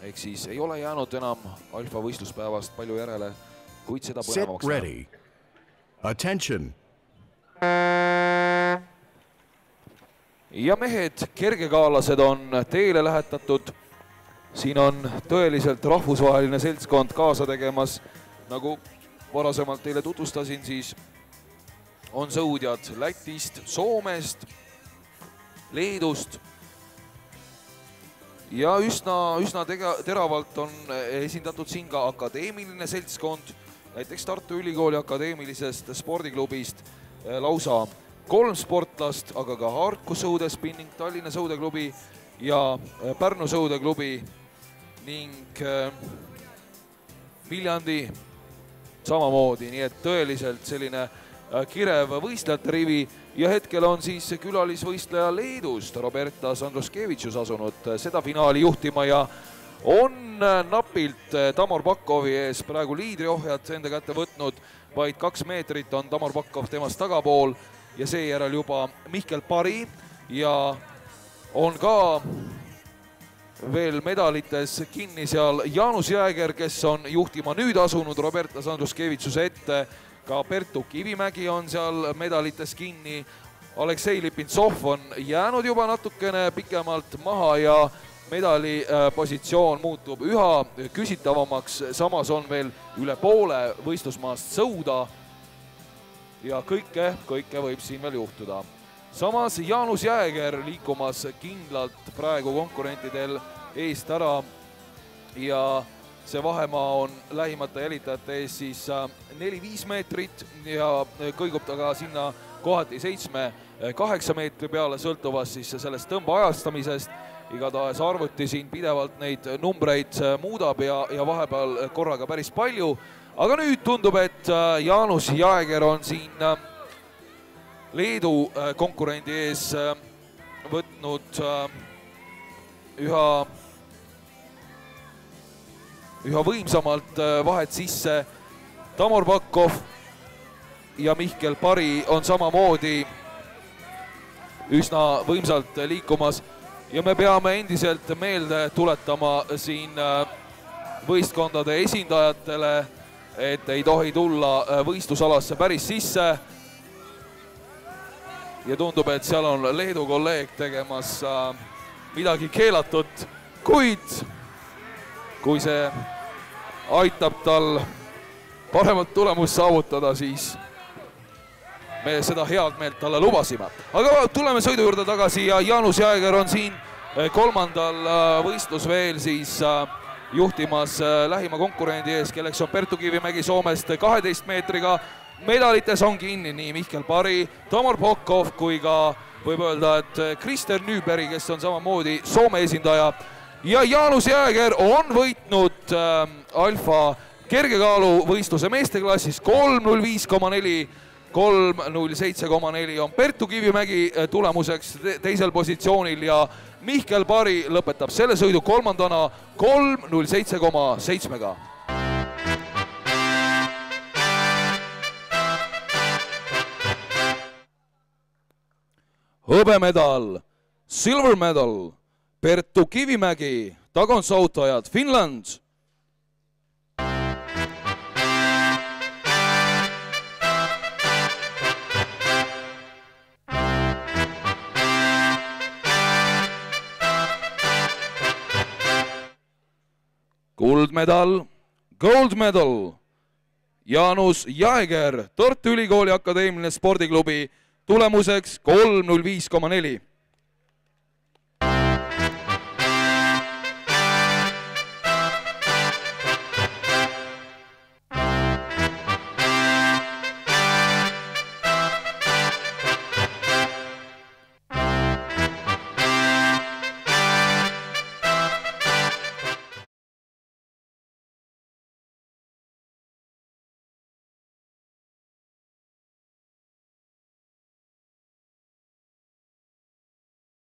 ehk siis ei ole jäänud enam alfa võistluspäevast palju järele, kuid seda põnevamaks läheb. Attention! Ja mehed, kergekaalased on teele lähetatud. Siin on tõeliselt rahvusvaheline seltskond kaasa tegemas. Nagu varasemalt teile tutvustasin, siis on sõudjad Lätist, Soomest, Leedust. Ja üsna teravalt on esindatud siin ka akadeemiline seltskond, näiteks Tartu Ülikooli akadeemilisest spordiklubist lausa 3 sportlast, aga ka Harku sõudespinning, Tallinna sõudeklubi ja Pärnu sõudeklubi ning Viljandi samamoodi, nii et tõeliselt selline kirev võistlejate rivi ja hetkel on siis külalisvõistleja Leedust, Roberta Sandruskevitšus asunud seda finaali juhtima ja on napilt Tamar Bakovi ees praegu liidriohjad enda kätte võtnud, vaid 2 meetrit on Tamar Bakov temast tagapool ja seejärel juba Mihkel Pari ja on ka veel medalites kinni seal Jaanus Jääger, kes on juhtima nüüd asunud Roberta Sandruskevitšuse ette. Ka Pertu Kivimägi on seal medalites kinni. Aleksei Lipintsov on jäänud juba natukene pikemalt maha ja medali positsioon muutub üha küsitavamaks. Samas on veel üle poole võistlusmaast sõuda ja kõike võib siin veel juhtuda. Samas Jaanus Jääger liikumas kindlalt praegu konkurentidel eest ära ja see vahemaa on lähimate jälitajate ees siis 4-5 meetrit ja kõigub ta ka sinna kohati 7-8 meetri peale, sõltuvas siis sellest tõmbeajastamisest. Igatahes arvuti siin pidevalt neid numbreid muudab ja vahepeal korraga päris palju. Aga nüüd tundub, et Jaanus Jääger on siin Leedu konkurendi ees võtnud üha võimsamalt vahet sisse. Tamar Bakov ja Mihkel Pari on samamoodi üsna võimsalt liikumas ja me peame endiselt meelde tuletama siin võistkondade esindajatele, et ei tohi tulla võistlusalasse päris sisse. Ja tundub, et seal on Leedu kolleeg tegemas midagi keelatut, kuid kui see aitab tal paremat tulemust saavutada, siis me seda head meelt talle lubasime. Aga tuleme sõidu juurde tagasi ja Jaanus Jääger on siin 3. võistlus veel siis juhtimas lähima konkurendi ees, kelleks on Pertu Kivimägi Soomest 12 meetriga. Medalites on kinni nii Mihkel Pari, Tamar Bakov kui ka võib öelda, et Krister Nüüberi, kes on samamoodi Soome esindaja. Ja Jaanus Jääger on võitnud alfa kergekaalu võistluse meesteklassis 3.05,4, 3.07,4 on Pertu Kivimägi tulemuseks teisel positsioonil ja Mihkel Pari lõpetab selle sõidu 3. 3.07,7-ga. Hõbemedal, silver medal, Pertu Kivimägi, tagonsaautajad Finland. Kuldmedal, gold medal, Jaanus Jääger, Tartu Ülikooli akadeemiline spordiklubi, tulemuseks 3.05,4.